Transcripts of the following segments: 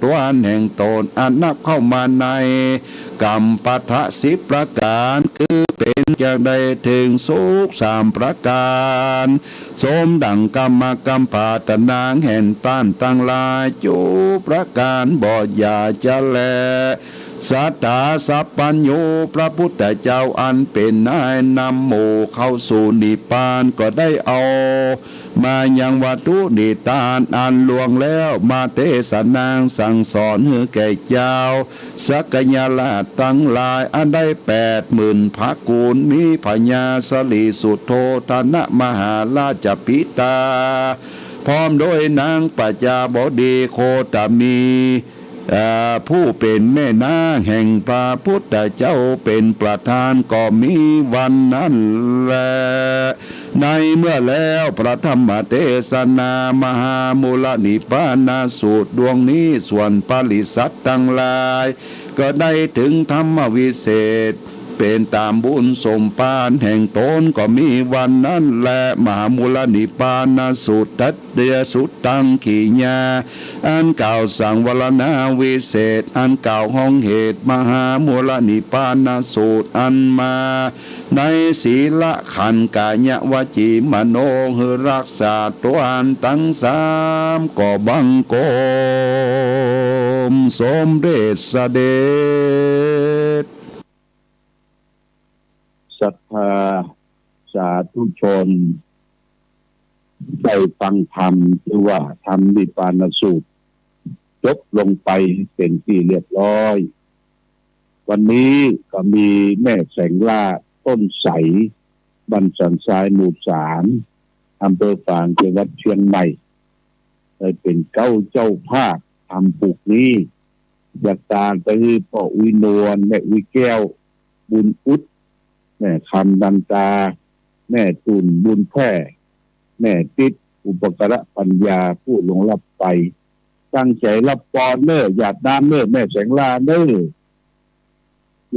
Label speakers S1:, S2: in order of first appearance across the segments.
S1: ตัวแห่งตนอันนับเข้ามาในกรรมปะทะ10ประการคือเป็นอย่างใดถึงสุข3ประการสมดังกรรมปาตนางแห่งต้านตั้งลายจูประการบ่อย่าจะแลสัตตาสัพพัญญูพระพุทธเจ้าอันเป็นนายนำหมู่เข้าสู่นิพพานก็ได้เอามายังวัตถุนิทานอันลวงแล้วมาเทศนาสั่งสอนให้แก่เจ้าสักยาลาชทั้งหลายอันได้80,000 ภากูลมีพญาสลีสุโธธนะมหาราชปิตาพร้อมโดยนางปัจจาบดีโคตมีผู้เป็นแม่นางแห่งพระพุทธเจ้าเป็นประธานก็มีวันนั้นแลในเมื่อแล้วพระธรรมเทศนามหามูลนิพพานาสูตรดวงนี้ส่วนปริสัตทั้งหลายก็ได้ถึงธรรมวิเศษเป็นตามบุญสมภารแห่งตนก็มีวันนั้นและมหามูลนิพพานาสูตรทัตเดียสุตตังขีญาอันกล่าวสั่งวรณาวิเศษอันกล่าวห้องเหตุมหามูลนิพพานาสูตรอันมาในศีลขันธ์กายะวจีมโนหรักษาตัวอันทั้ง3ก็บังกมสมเด็จเสด็จ
S2: ศรัทธาสาธุชนได้ฟังธรรมหรือว่าธรรมนิพพานสูตรจบลงไปเป็นที่เรียบร้อยวันนี้ก็มีแม่แสงล่าต้นใสบ้านสันทรายหมู่3อำเภอฝางจังหวัดเชียงใหม่ได้เป็นเจ้าภาพทำปลูกนี้อยากการไปคือพ่อวินวลแม่วิแก้วบุญอุดแม่คำดันตาแม่ตุนบุญแพร่แม่ติดอุปการะปัญญาผู้ลงรับไปตั้งใจรับปอนเนอร์หยาดน้ำเนอร์แม่แสงลาเนอร์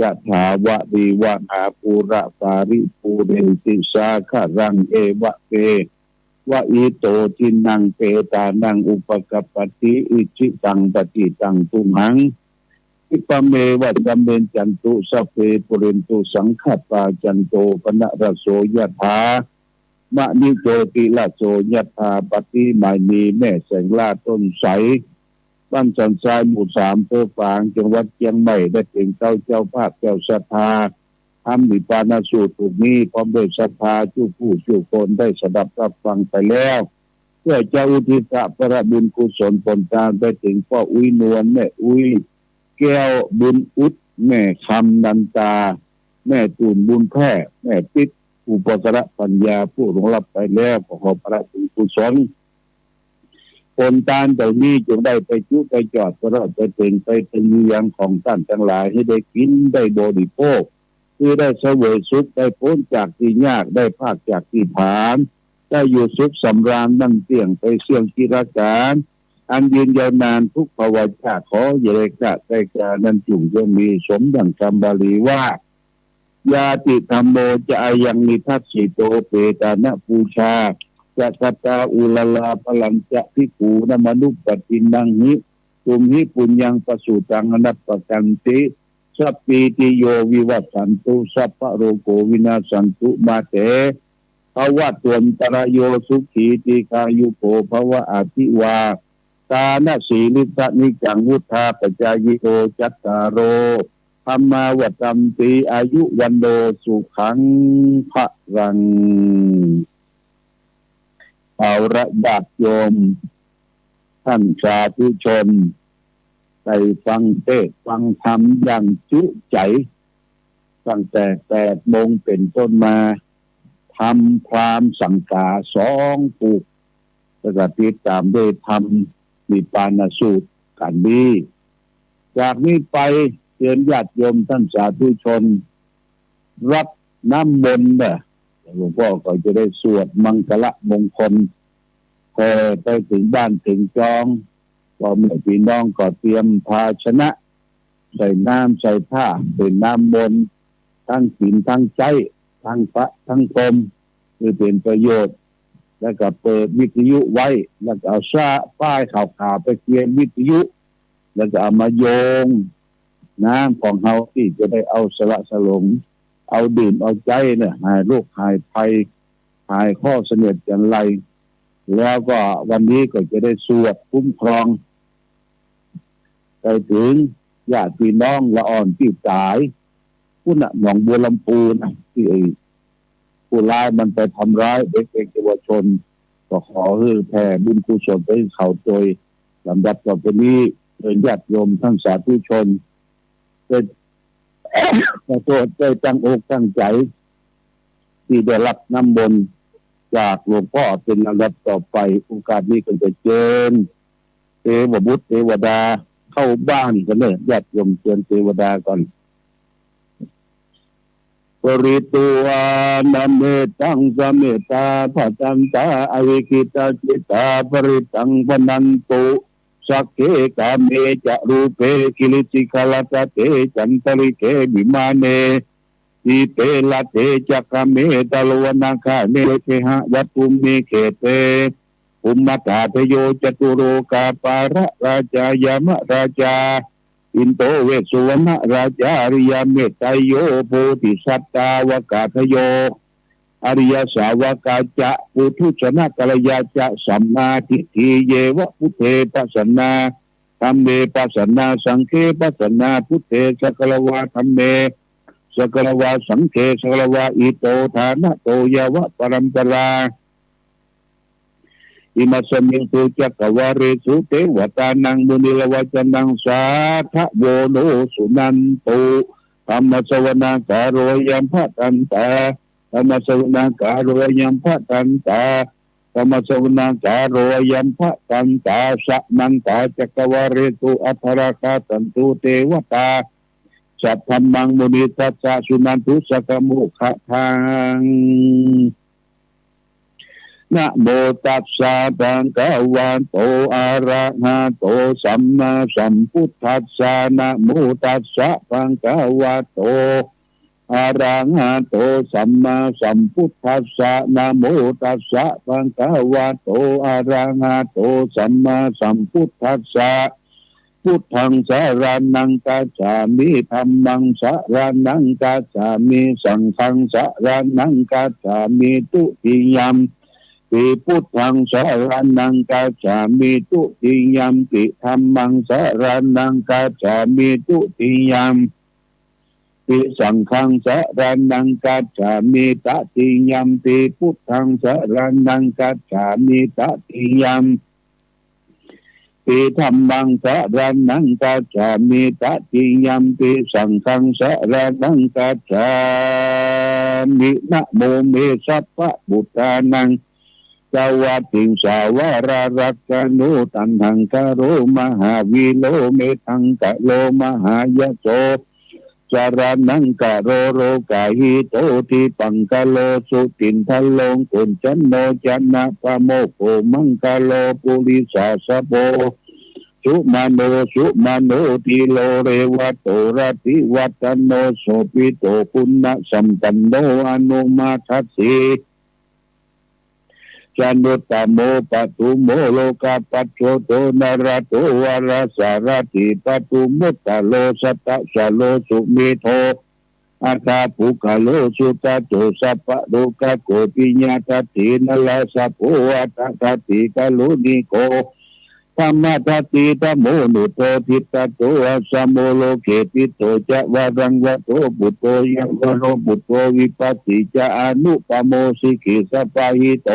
S2: ยะถาวะดีวะอาปูระปาริปูเรนติสาคารังเอวะเปวะอิโตจินังเปตานังอุปกัปปติอิจิตังปฏิตังตุมังอิปะเมวะจัมเบนจันตุสัพเพปุเรนตุสังขปาจันโตปนะระโสยะถามะนิโจติละโสยะถาปฏิมานีแม่แสงลาต้นใสบ้านสันทรายหมู่3อำเภอฝางจังหวัดเชียงใหม่ได้เป็นเจ้าภาพเจ้าศรัทธาทำนิพพานสูตรถูกนี้พร้อมด้วยศรัทธาผู้คนได้สดับรับฟังไปแล้วเพื่อจะอุทิศพระบุญกุศลผลทานไปถึงพ่ออุ้ยนวลแม่อุ้ยแก้วบุญอุดแม่คำนันตาแม่ตูนบุญแพร่แม่ติดอุปการะปัญญาผู้ลงรับไปแล้วขอพระบุญกุศลผลทานเหล่านี้จงได้ไปจุไปจอดตลอดไปเป็นอย่างของท่านทั้งหลายให้ได้กินได้บริโภคคือได้เสวยสุขได้พ้นจากที่ยากได้ภาคจากที่ผานได้อยู่สุขสำราญนั่งเตียงไปเสี่ยงกิรการอันยืนยาวนานทุกภาวะชาขอเยเรกะได้แก่นั้นจุงจะมีสมดังคำบาลีว่ายาติธรรมโมจะอายังนิทัสสิโตเปตานะปูชาจะกตาอุลลาพลังจะพิกูนมนุปปตินังหิตุมหิปุญญังปสุตังอนัปปกันติสัพพิติโยวิวัตสันตุสัพพะโรโกวินาสันตุมาเตภวะตวนตรโยสุขีติคายุโกภวะอาภิวาตานะสีลิสนิจังวุธาปัจจายโตจัตตารโรธรรมาวัตัมติอายุวันโดสุขังพะรังเอาระญาติโยมท่านสาธุชนได้ฟังเทศน์ฟังธรรมอย่างจุใจตั้งแต่8 โมงเป็นต้นมาทำพรามสังกา2 ปุกแล้วก็ติดตามด้วยธรรมนิพพานสูตรกันนี้จากนี้ไปเชิญญาติโยมท่านสาธุชนรับน้ำมนต์หลวงพ่อก็จะได้สวดมังคละมงคลพอไปถึงบ้านถึงจองก็เมื่อพี่น้องก็เตรียมภาชนะใส่น้ำใส่ผ้าเป็นน้ำมนต์ทั้งศีลทั้งใจทั้งพระทั้งพรหมคือเป็นประโยชน์แล้วก็เปิดวิทยุไว้แล้วก็เอาป้ายข่าวไปเขียนวิทยุ แล้วก็เอามาโยงน้ำของเฮาที่จะได้เอาสละสลงเอาดื่มเอาใจเนี่ยหายโรคหายภัยหายข้อเสนียดจันไรแล้วก็วันนี้ก็จะได้สวดคุ้มครองไปถึงญาติพี่น้องละอ่อนที่ตายผู้น่ะหนองบัวลำพูนะที่ผู้ร้ายมันไปทำร้ายเด็กๆเยาวชนก็ขอให้แผ่บุญกุศลไปเขาโดยลำดับต่อไปนี้เชิญญาติโยมทั้งสาธุชนได้ขอโทษได้ตั้งอกตั้งใจที่ได้รับน้ำมนต์จากหลวงพ่อเป็นลำดับต่อไปโอกาสนี้ก็จะเชิญเทวบุตรเทวดาเข้าบ้านกันเลยญาติโยมเชิญเทวดาก่อนปริตุวานเมตังสเมตาภัจันตาอวิคิตาจิตาปริตังพนันตุสักเกกาเมจะรูเปกิลิสิกาลตเตจันตริเกบิมาเนทีเปลเตจักเมตลวนาคาเนเทหะวัตุมเมเขเตอุมมตาเทโยจตุโรกาปาระราชายามราชาอินโตเวสสุวรรณราชาอริยเมตไตโยโพธิสัตตาวกาทโยอริยสาวกาจะปุถุชนะกัลยาจะสัมมาทิฏฐิเยวะพุทเทปัสสนาธัมเมปัสสนาสังฆเปัสสนาพุทเทสกลวาธัมเมสกลวาสังฆสกลวาอิโตฐานะโตยวะปรัมปราอิมัสมิงตุจักวาเรสุเทวตานังมุนิลวจนังสาทะโวโนสุนันตุธรรมสวนาการโรยัมภตันตาธรรมสวนาการโรยัมภตันตาธรรมสวนาการโรยัมภตันตาสัมมันตาจักวาเรตุอัปราคาตันตุเทวตาสัพพมังมุนิตัสสะสุนันตุสกมุขะทังนะโมตัสสะภะคะวะโตอะระหะโตสัมมาสัมพุทธัสสะนะโมตัสสะภะคะวะโตอะระหะโตสัมมาสัมพุทธัสสะนะโมตัสสะภะคะวะโตอะระหะโตสัมมาสัมพุทธัสสะพุทธังสรณังกัจฉามิธัมมังสรณังกัจฉามิสังฆังสรณังกัจฉามิตุติยัมปิพุทธังสรณังกัจฉามิตุติยัมปิธัมมังสรณังกัจฉามิตุติยัมปิสังฆังสรณังกัจฉามิตติยัมปิพุทธังสรณังกัจฉามิตติยัมปิธัมมังสรณังกัจฉามิตติยัมปิสังฆังสรณังกัจฉามินะโมเมสัพพะพุทธานังสวัสดิงสาวารารักโนตันหังคโรมหาวิโลเมทังกะโลมหายโสสารนังกะโรโรกาหิโตทิปังกะโลสุตินทะโลงกุญจันโนจันนะปะโมโภมังกะโลปุริสาสะโพสุมาโนทิโลเรวะโตระติวัตโนโสปิโตปุณณสัมปันโนอนุมาทัสสิจันโนตโมปัตุโมโลกาปัจโชโตนาราโตวาราสารติปัตุมุตตโลสัตตะสโลสุเมโทอาคาปุคโลสุตโตสัพพะโลกาโกปิญญาตตินลาสัพโพอัตตติกาโลนิโกธรรมะทัตติธโมนุโตทิตโตอัสสโมโลเกติโตจะวารังวะโตบุตโตยังวโรบุตโตวิปัสสิจะอนุปโมสิกิสัพพะหิโต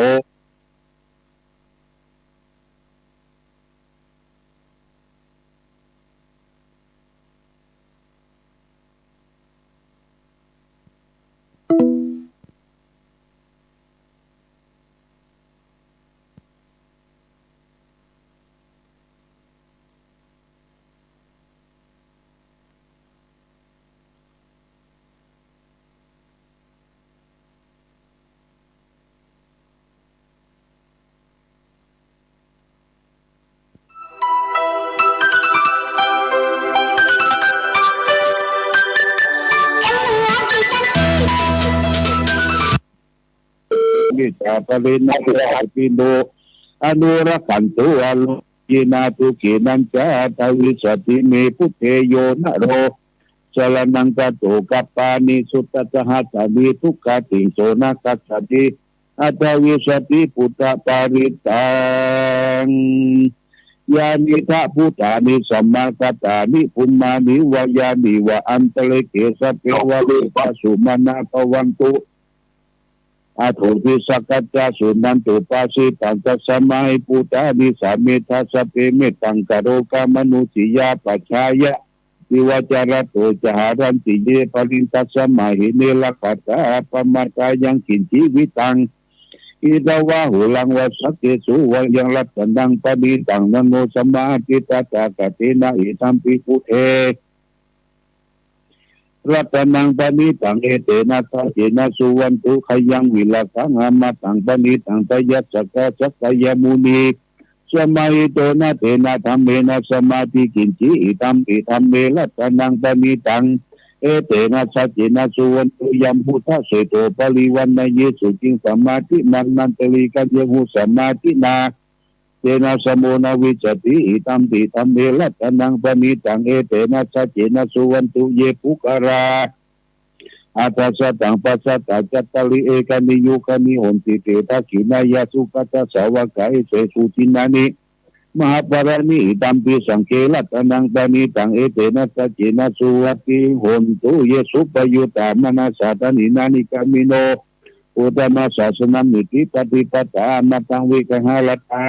S2: นิจาปริณัติปิโนอนุรักขันตุอโล ยินาทุเกนันจาทวิสติเมพุทเทโยนะโรสรนังกะโตกัปปานิสุตตะหัสสะนิทุกขติโสนะกัสสติอัตวิสติพุทธปาริตังยานิทะพุทธานิสัมมากัตตานิภุมมานิวายานิวะอันตเลเกสะเปวะเวปัสสุมานาภวันตุอาโถติสักกัจจาสุนันตุปัสสิตังกัสสมัยพุทธานิสามิทัสสะเปเมตังกโรกามนุสิยาปัจฉายะวิวจารโตจหารันติเยปรินตัสสะมาหิเนลกัตตาปมาตายังกินจิวิตังอิดาวะหุลังวะสักเกสุวะยังรัตนังปณิตังนโนสมาธิตตากะเตนะอิทัมปิพุเทรัตนังปณิตังเอเตนะสัจเจนะสุวันตุขยังวิลกังอามาตังปณิตังตยัสสะกะสักยมุนีสมัยโตนะเตนะธรรมเมนะสมาธิกินจิอิทัมปิธรรมเมรัตนังปณิตังเอเตนะสัจเจนะสุวันตุยัมพุทธะเสโตปริวันนะเยสุจิงสมาธินันตลิกัจเยหุสมาธินาเตนะสมุนาวิจติอิตัมปิธรรมเมรัตนังปณิตังเอเตนะสัจเจนะสุวันตุเยปุกราอาตาสตังปัสสะตาจัตตลิเอกานิยุคานิโหนติเตตะขินายาสุกัตตะสาวกายเสสุจินานิมหาปราณิตัมปิสังเกลัตนังปณิตังเอเตนะสัจเจนะสุวัตติโหนตุเยสุปยุตตามนาสาตานินานิกามิโนอุตมะศาสนามิติปฏิปตามาตังวิกหาลตา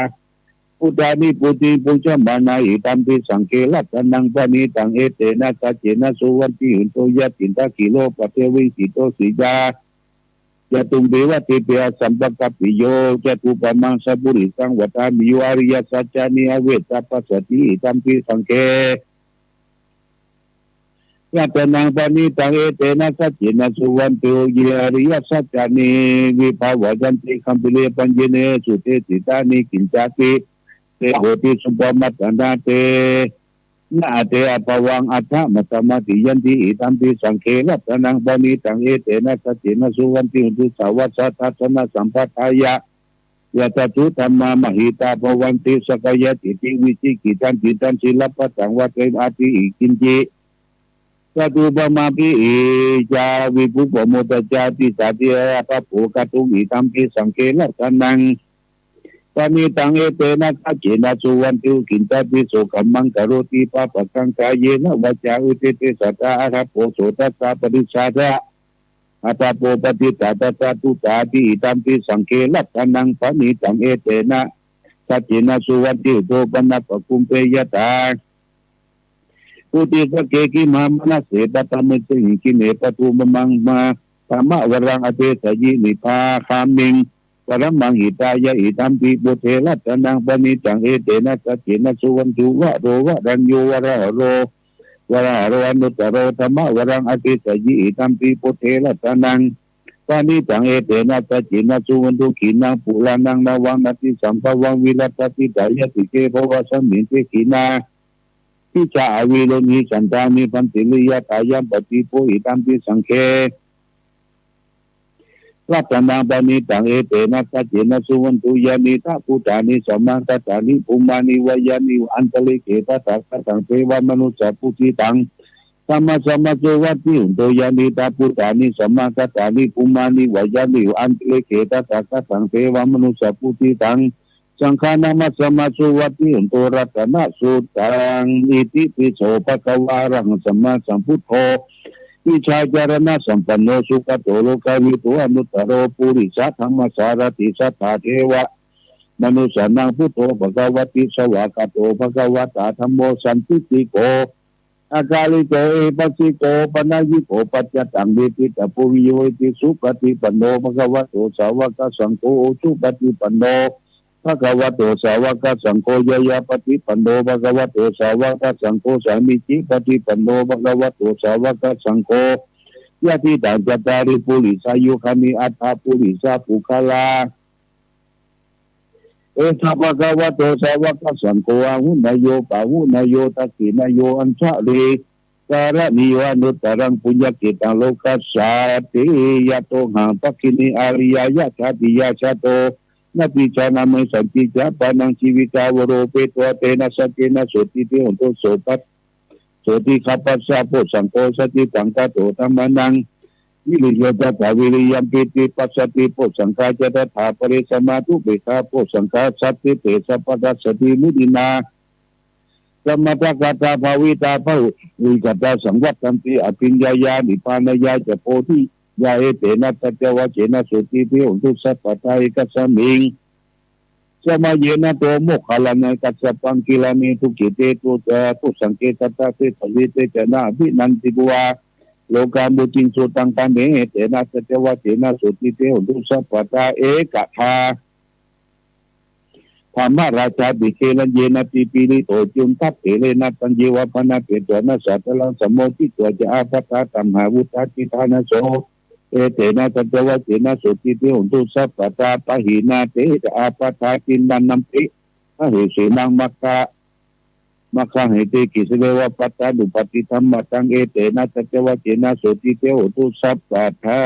S2: พุทธานิปุติปุจจมานาอิตัมปิสังเกลัตนังปณิตังเอเตนะสัจเจนะสุวัตติโหนตุยะตินตะกิโลปะเทวิสิโตสิยาจะตุงเบวะติเปียสัมปะปิโยจะตุปมังสบุริสังวัตามิโยอริยสัจจานิอเวตาปัสสติตัมปิสังเกยะเตนังปณิตังเอเตนะสัจเจนะสุวันตุเยอริยสัจจานิวิภาวะจันติคัมปิเลปัญเจเนสุเตติตานิกินจาติเตโหติสุปมัตตนาเตนาเตอปวังอัฏฐมัตตมติยันติอิตัมปิสังเครัตนังปณิตังเอเตนะสัจเจนะสุวันติอุสาวสัทธัสสะสัมปทายะยะตตุธัมมามหิตาภวันติสกายติติวิจิกิตันติตันศิลปะตังวัตเตอาติกินจิจตุปมาปิจาวิภุปโมตจาติสาติอาภโภกตุอิตัมปิสังเครัตนังปณิตังเอเตนะสัจเจนะสุวันติกินตปิโสกัมมังกโรติปะปะกังกายเยนะวะจาอุเตเตสัตตาอาภโภโสตัสสะปริชาระอัตโปปฏิตาตตาตุตาติตัมปิสังเคลัตนังปณิตังเอเตนะสัจเจนะสุวันติโตปนะปะคุมเปยตาอุติสเกกิมามนะเสตตะเมติกิเนปตุมมังมาธรรมะวรังอเตสยินิพาคามิงปรมังหิตายะอิตัมปิปุเทรัตนังปณิตังเอเตนะสัจเจนะสุวันตุวะโรวะรัญโยวะระโรวะระโรอนุตตโรธรรมะวรังอเตสยิอิตัมปิปุเทรัตนังปณิตังเอเตนะสัจเจนะสุวันตุขีนังปุรานังนาวังนาติสัมภวังวิรัตติตายะติเกภวะสัมมิเตขีนาทิจาอวิโลนิสันตานิพันติลิยะตายัมปฏิโพอิตัมปิสังเครัตนังปณิตังเอเตนะสัจเจนะสุวันตุยานิทะพุทธานิสัมมากัตตานิภูมานิวายานิอันตลิเกตตาสัตังเทวมนุสสะพุทธิตังสัมมาสัมมาโสวัตติอุโตยานิทะพุทธานิสัมมากัตตานิภูมานิวายานิอันตลิเกตตาสัตังเทวมนุสสะพุทธิตังสังฆานามัสสมาสุวัตติอุโตรัตนะสุตังอิติปิโสภะคะวารังสัมมาสัมพุทโธวิชาจารณะสัมปันโนสุขโตโลกาวิโตอนุตตโรปุริสธรรมสารติสัทธาเทวะมนุสานังพุทโธภะคะวติสวากาโตภะคะวตาธัมโมสันติติโกอากาลิโกเอปัสสิโกปนายิโกปัจจตังเวทิตปุริโยติสุปฏิปันโนภะคะวะโตสาวกสังโฆสุปฏิปันโนภะคะวะโตสาวกสังโฆยะยะปฏิปันโนภะคะวะโตสาวกสังโฆสามิจิปฏิปันโนภะคะวะโตสาวกสังโฆยะติตังจัตตาริปุริสายุคามิอัตถปุริสาปุคลาเอทัพภะคะวะโตสาวกสังโฆอาหุนายโยปะหุนายโยตักขินายโยอัญชะเรการะนิโยอนุตตรังปุญญกิตังโลกัสสาติยะโตหังปักขินิอาริยายะชาติยะชาโต นาปิจานามิสันติจาปานังชีวิกาวโรเปตัวเตนะสตินะสุติเทหนตุโสปัสโสติขัปปัสสะโพสังโฆสติสังฆโตธรรมานังวิริยะตถาวิริยัมปิติปัสสติโพสังฆาจตถาปริสมาทุเบกาโพสังฆาสัตติเตสัพพะสติมุดินาสมถกตาภาวิตาภาวิกตาสังวัตตันติอภิญญายานิพพานายาจะโพธิยาเอเตนะปัจจวัจเจนะสุติเทหนตุสัพพะทายกัสสมิงสมาเยนะโตโมคคัลลานัยกัสสปังกิลานิทุกิเตตุตะปุสังเกตตะเตทวิเตจนะวินันติบัวโลกามุจิงสุตังตันเนเตนะสัจวะเตนะสุติเตหนตุสัพพะทาเอกทาธรรมราชาบิเคลันเยนะปิปิริโตจุมทัพเถเลนะตัญญิวะพนะเปตวนะสัตตลังสมโมทิตัวจะอาภัตตาตัมหาวุฒาติธานะโสเอเตนะสัจวะเตนะสุติเตหนตุสัพพะทาปะหินาเตจะอาภัตตากินนันนัมปิอหิเสนังมัคคะมัคคะเหติกิสเลวะปัตตาดุปฏิธรรมตังเอเตนะสัจวะเตนะสุติเตหนตุสัพพะทา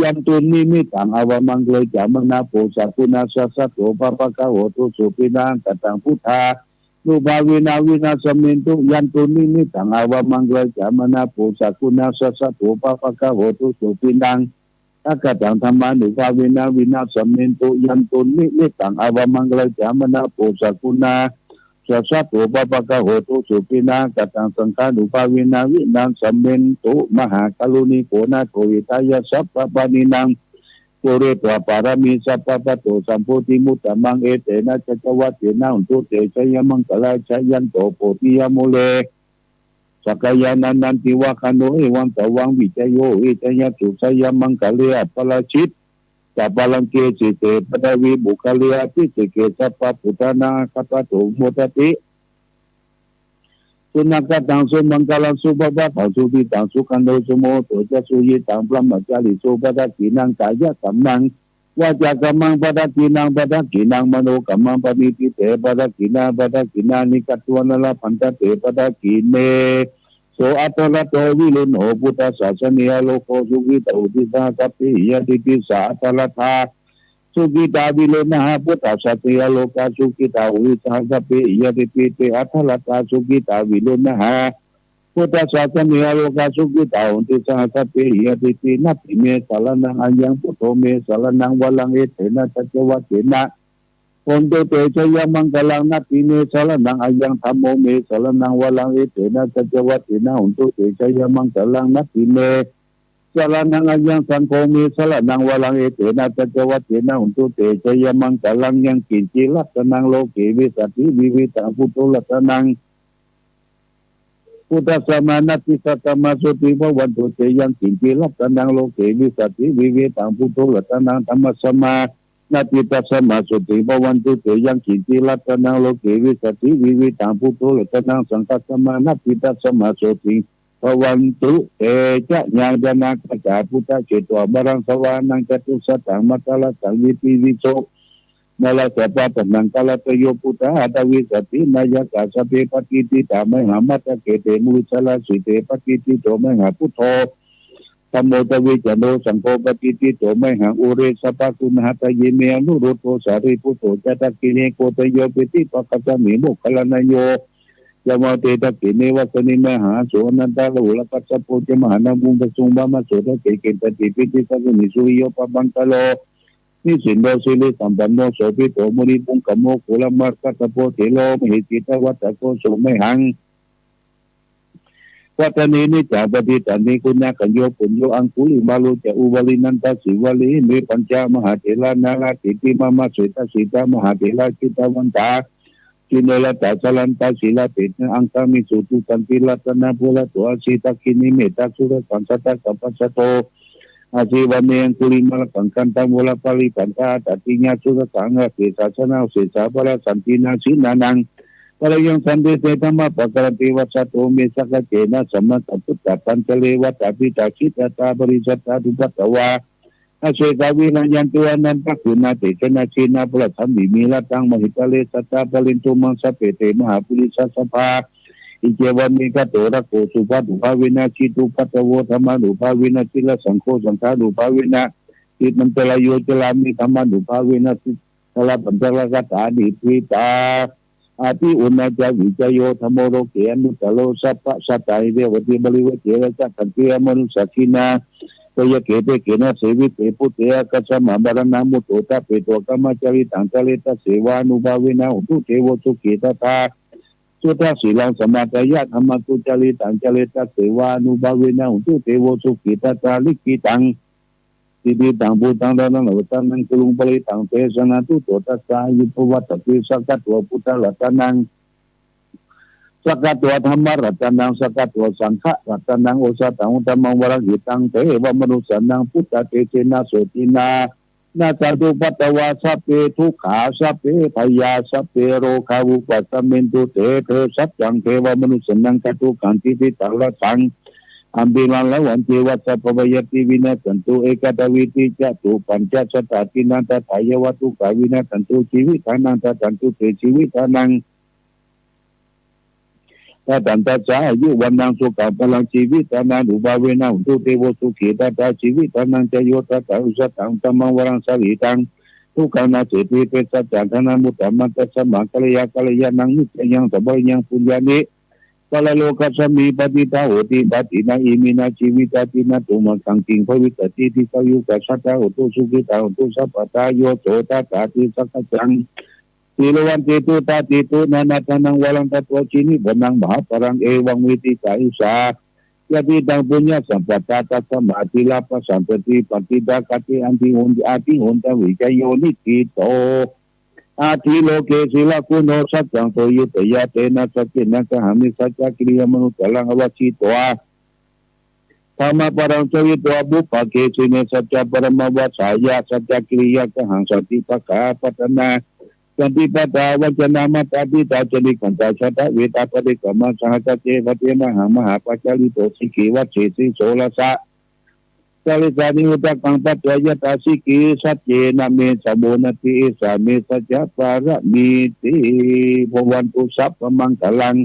S2: ยันตุนิมิตังอวมังเลจามนาโพสักุณาสัสสะโสปะปะกะโหตุสุปินังกตังพุทธานุภาวินาวินาสมินตุยันตุนิมิตังอวมังเลจามนาโพสักุณาสัสสะโสปะปะกะโหตุสุปินังกตังธรรมานุภาวินาวินาสมินตุยันตุนิมิตังอวมังเลจามนาโพสักุณาสัสสะโสปะปะกะโหตุสุปินังกตังสังฆานุภาวินาวินาสมินตุมหากรุณิโกนาโทวิทายสัพพะปานินังโกเรตวะปารามิสัพพะปะโตสัมโพธิมุตตมังเอเตนะจัจวัตเตนะอุตุเตชยมังคลาชยันโตโพธิยมุเลสักยานันนันติวะคโนเอวังตวังวิจโยเอจยสุสยมังคเลอปลาชิตสัพพลังเกจิเตปดวิบุคเลอติเตเกสัพพะพุทธนาคัตโตโมตติสุนัขตังสุมังคลังสุภะตังสุติตังสุขันโดสุโมโตจะสุยิตังพระมัจจาริสุปะทักขินังกายกัมมังวาจากัมมังปะทักขินังปะทักขินังมโนกัมมังปณิทิเตปะทักขินาปะทักขินานิกัตวนะละพันตเตปะทักขิเนโสอัตตะโตวิลุโนพุทธศาสนิยโลโกสุขิตอุทิสาสัพพิยติปิสาตละทาสุกิตาวิโลนะพุทธสัตยโลกาสุกิตาวิสาสเปยติปิเตอัทลตาสุกิตาวิโลนะพุทธสัตยโลกาสุกิตาอุติสาสเปยติปินัตถิเมสารนังอัญญังพุทโธเมสารนังวลังเอเตนะสัจวัตเตนะอนโตเตชยมังคลังนัตถิเมสารนังอัญญังธัมโมเมสารนังวลังเอเตนะสัจวัตเตนะอนโตเตชยมังคลังนัตถิเมสารนังอัญญังสังโฆเมสารนังวลังเอเตนะสัจวัตเตนะอุตุเตชยมังคลังยังกินจิลัตนังโลเกวิสัตถิวิวิตังพุทโธลัตนังพุทธสมานัตติสัตตมาสุติภวันตุเตยังกินจิลัตนังโลเกวิสัตถิวิวิตังพุทโธลัตนังธรรมสมานาติตัสสมาสุติภวันตุเตยังกินจิลัตนังโลเกวิสัตถิวิวิตังพุทโธลัตนังสังฆสมานาติตัสสมาสุติภวันตุเตจะญาณนาคจาพุทธเจตวบารังสวานังจตุสัตตังมัตตละสังวิปิวิโสนาลาสัพพะตังกัลตโยพุทธะตวิสตินายกาสเปปฏิติตามหามัตตะเกเตมุสลาสิเตปฏิติโตมหาพุทโธธัมโมตวิจโนสังโฆปฏิติโตมหาอุเรสปะกุณหตยิเมอนุรุตโตสารีพุทโธจตกิเนโกตโยปิติปะกัสสมิโมคลานโยยามเตตะกิเนวสนิมหาโสนันตาโลลปัสสะโพจมหานามุงปสุงบามะโสตะเกเกตติปิติสังนิสุริโยปะบังตโลนิสินโดสิลิสัมปันโนโสภิโตมุนิปุงกโมโคลมัสกัตโพเทโลมหิจิตวัตโกโสมหังวัตนีนิจาปฏิตันนิคุณาคัญโยปุญโยอังคุลิมาลุจะอุบาลินันตสิวลีเมปัญจมหาเถระนาลาติติมามาสุตสิตามหาเถระจิตวันตาจินเลตาสลันตาศิลาตินอังคามิสุตุตันติลัตนาภูลตัวสิตาคินิเมตาสุรสันสตะกัปปะสโตอาชีวันเนียงคุลิมาลกังกันตังโมลปาลิปันตาตัติญาสุรสังเสสาสนาเสสาบาลสันตินาสินานังปรยังสันติเตธรรมะปะกรติวัสโตเมสักเจนะสัมมาสัพพุทธะปัญจเลวัตปิตาชิตตาบริสัทธาดุปัตตวาอาเสกาวินัยันตัวนันตะกุณาเตชนะชินาพระธรรมิมีละตังมหิตเลสัตตาปรินตุมังสเปเตมหาปุริสสภาอิเจวันมิกะโตระโกสุภัตถุภาวินาชิตุปัตตโวธรรมานุภาวินาชิละสังโฆสังฆานุภาวินาติมันตะลโยจลามิธรรมานุภาวินา พระปัญจวัคตาดิพิตาอาทิอุณจาวิจโยธโมโรเกอนุตโลสัพพะสัตตาเดวติบริเวเจระจักขันเตียมนุสักินาเตยเกเตเกนะเสวิเตปุเตยกัสสะบารณามุตโตตะเปโตกัมมจริตังจริตเสวานุภาเวนะอุตุเทวสุขิตตาสุตศีลังสมาตยะธรรมตุจริตังจริตเสวานุภาเวนะอุตุเทวสุขิตตาลิกิตังสิริตังพุตังดานังวัตังนังกุลุงปริตังเทสนาตุโตตัสสะยุปวัตติสักกัตวพุทธรัตนังสักกัตวธรรมรัตนังสักกัตวสังฆรัตนังโอสตังอุตมังวรหิตังเทวมนุสนังพุทธเตเชนะโสตินานาจารุปัตตวาสัพเพทุกขาสัพเพพยาสัพเพโรคาวุปัสสมินตุเตเทสัจจังเทวมนุสนังกัตุกันติติตังละสังอัมบิลังละวันเจวัตสัพพยติวินาสันตุเอกตวิติจตุปัญจสตตินันตถายวัตุกาวินาสันตุชีวิตานันตสันตุเตชีวิตานังตาตันตาจาอายุวันนังสุขพลังชีวิตานันอุบาเวนะอุตุเทวสุขีตาตาชีวิตานังจโยตตาอุสตังตัมมังวรังสวิตังทุกขานาเสติเปสัจจานามุตตมัตตสมังกัลยานังนิจยังสบายยังปุญญานิปะโลกัสมีปฏิตาโหติปฏินาอิมินาชีวิตาตินาตุมังสังกิงภวิตติทิสายุกัสสตาโหตุสุขิตาโหตุสัพพตาโยโสตตาติสักจังสิลวันติตุตาติตุนานาทานังวรังตัตวชินิบนังมหาปรังเอวังวิติกาอิสายะติตังปุญญสัมปตาตัสมาติลาปสัมปติปฏิดากติอันติหุนตวิจโยนิติโตอาทิโลเกศิลาคุโนสัจจังโตยุตยาเตนะสัจจินะกหามิสัจจกิริยมนุตลังอวชิตวาธรรมปรังจวิตวบุปเกสิเนสัจจปรมวัสสายาสัจจกิริยกหังสติปะกาปัตนาสันติปตาวัจนามาตาปิตาจริกันตาชตเวตาปริกรรมสหเจวัตมหามหาปัจจลิโตสิกิวัชเชสิโสลสะจาริกานิอุตกังปัจจยตาสิกิสัจเจนะเมสโมนติสาเมสัจจปาระมีติภวันตุสัพพมังคลัง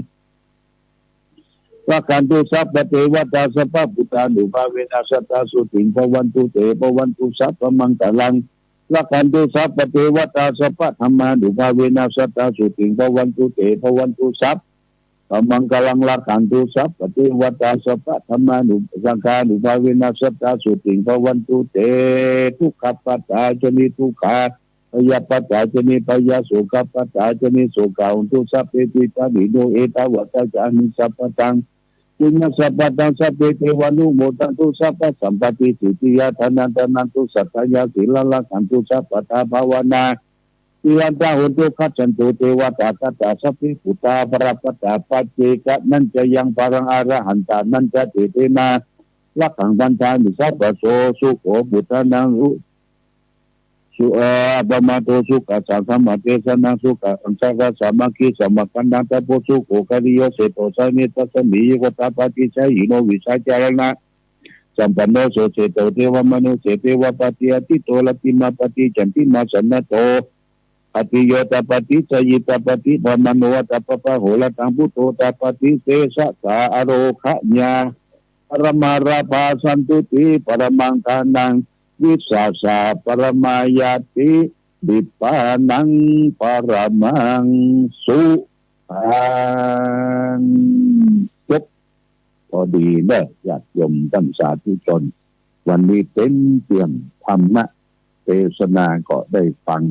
S2: ว่าการตุสัพพเทวตาสัพพพุทธานุภาเวนัสตาสุติงภวันตุเตภวันตุสัพพมังคลังว่าการตุสัพพเทวตาสัพพธรรมานุภาเวนัสตาสุติงภวันตุเตภวันตุสัพมังคลังละขันตุสัพพเทวตาสัพพธรรมานุสังฆานุภาเวนัสตาสุติงภวันตุเตทุกขปัตตาจนิทุกขาพยาปัตตาจนิพยาโสกปัตตาจนิโสกาอุตุสัพเพติตานิโนเอตวัตตาจานิสัพพตังจินสัพพตังสัพเพเทวานุโมตันตุสัพพสัมปติสิทธิยาธนันตนันตุสัตตยาศีลละขันตุสัพพตาภาวนาทิวันตาหุตุขัจฉันตุเทวตาตตาสัพพิปุตตาปรปตาปัจเจกะนันจะยังปรังอรหันตานันจะเตเตนาลักขังดันทามิสัพพโสสุโขบุตรนังสุบมาโตสุขสังสมาเตสนังสุขอังสังสามัคคีสมัคคันดันตะโพสุโขคดิโยเสโตสนิตัสมิยกตาปฏิชัยโนวิสัจจารณะสัมปันโนโสเสโตเทวมนุเสเทวปฏิอติโตลติมาปฏิจันติมาสันนโตอติโยตปฏิสยิตปฏิพมโนตปปะโหละตังพุทโธตปฏิเสสะสาอโรคะญาปรมาราภาสันตุติปรมังทานังวิสาสะปรมายาติดิปานังปรมังสุขังจบพอดีเด้อญาติโยมท่านสาธุชนวันนี้เป็นเพียงธรรมะเทศนาก็ได้ฟัง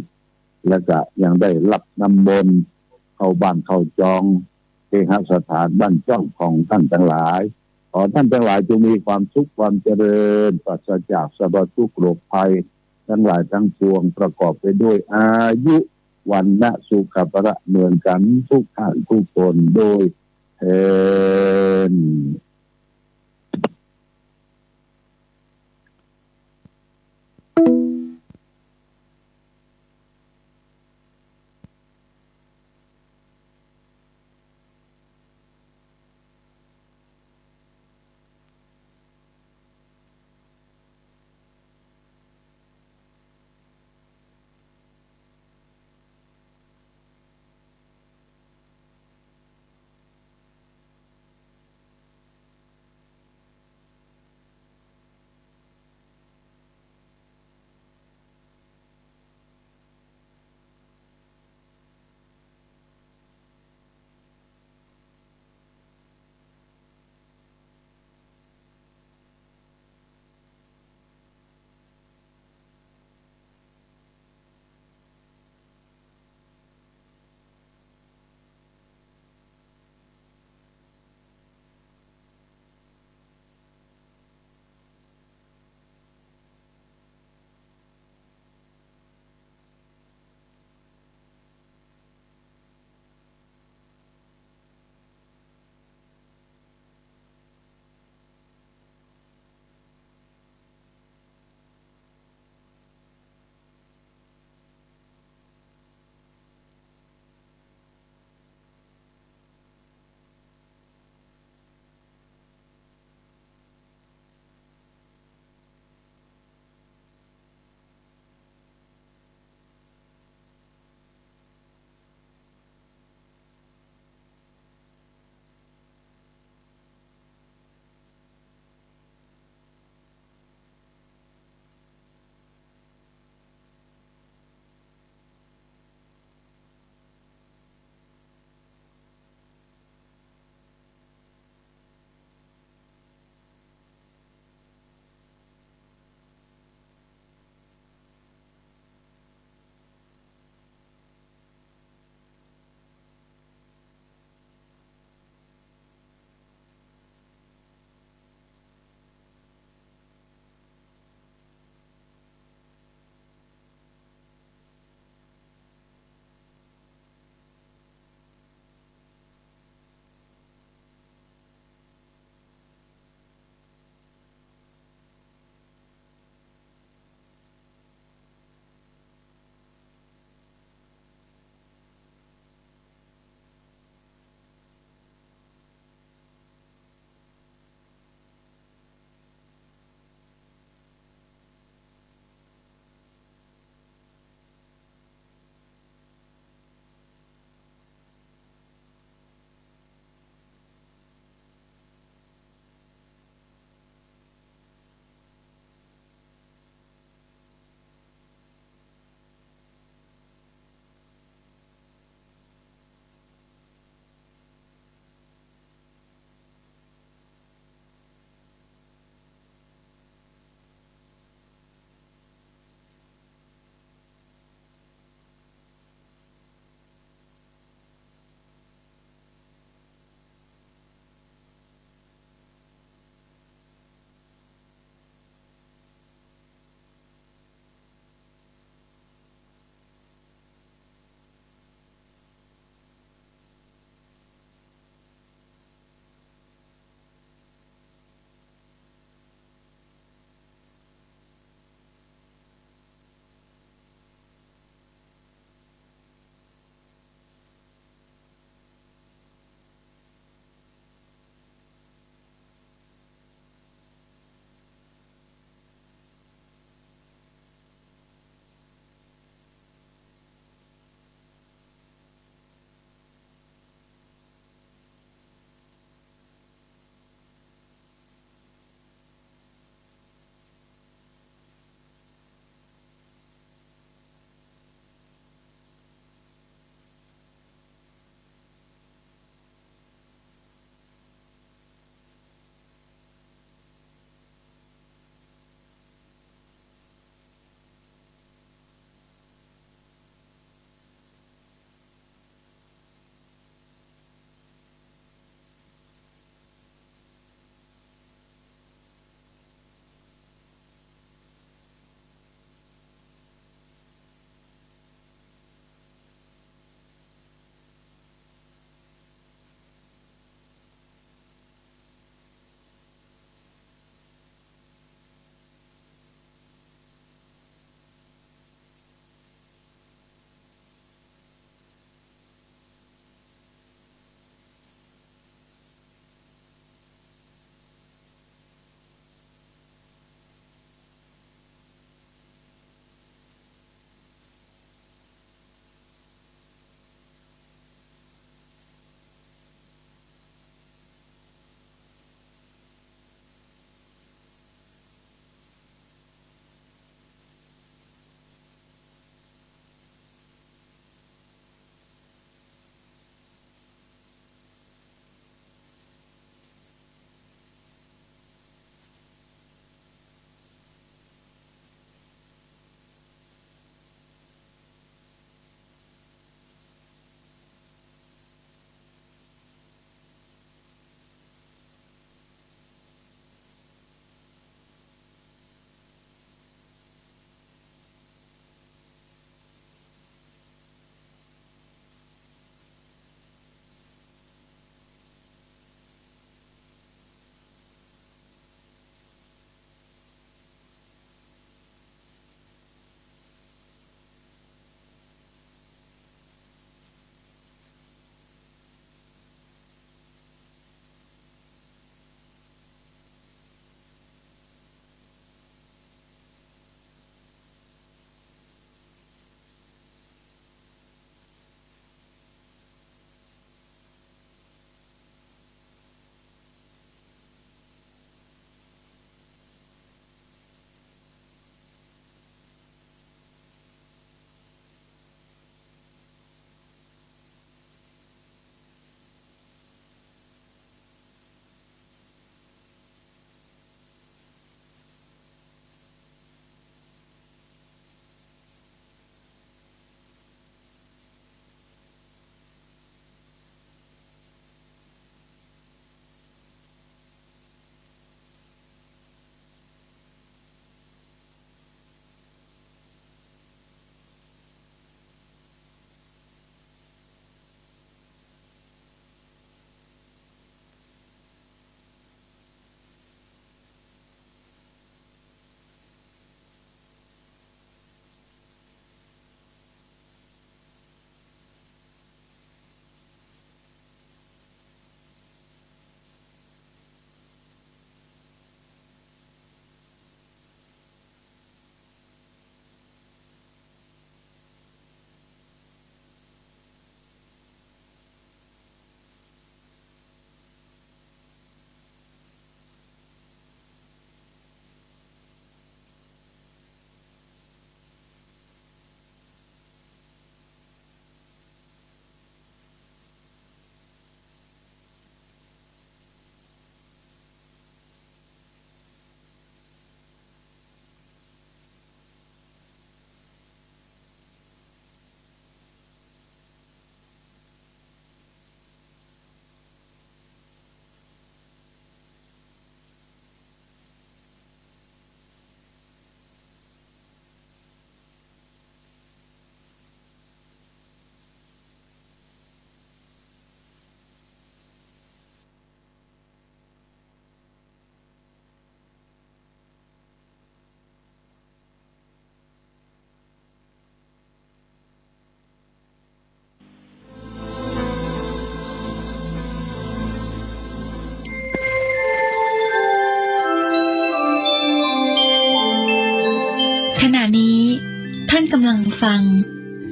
S2: แล้วก็ยังได้รับน้ำมนต์เข้าบ้านเข้าจองเคหสถานบ้านจ้องของท่านทั้งหลายขอท่านทั้งหลายจงมีความสุขความเจริญปราศจากสารทุกข์โรคภัยทั้งหลายทั้งปวงประกอบไปด้วยอายุวันนะสุขภะเหมือนกันทุกท่านทุกคนโดยเถิด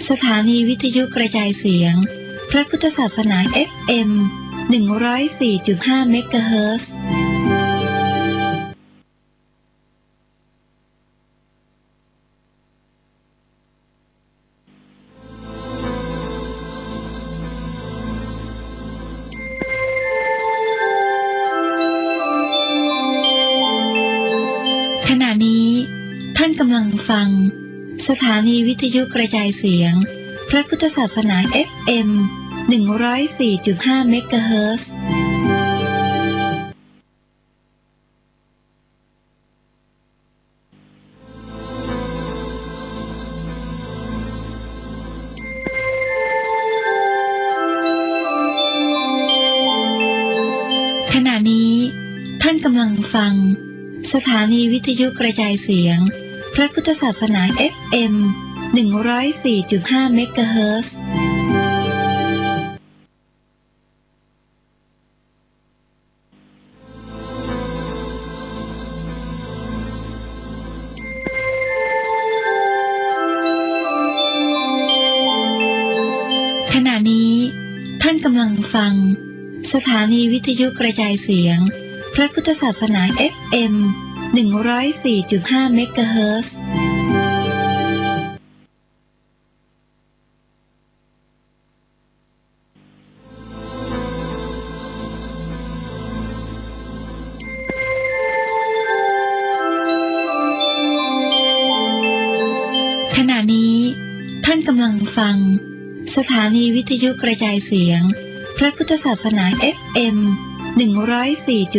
S3: สถานีวิทยุกระจายเสียงพระพุทธศาสนา FM 104.5 เมกะเฮิรตซ์ขณะนี้ท่านกำลังฟังสถานีวิทยุกระจายเสียงพระพุทธศาสนา FM 104.5 เมกะเฮิรตซ์ขณะนี้ท่านกำลังฟังสถานีวิทยุกระจายเสียงพระพุทธศาสนา FM 104.5 เมกะเฮิรตซ์ขณะนี้ท่านกำลังฟังสถานีวิทยุกระจายเสียงพระพุทธศาสนา FM 104.5 เมกะเฮิรตซ์ขณะนี้ท่านกำลังฟังสถานีวิทยุกระจายเสียงพระพุทธศาสนา FM 104.5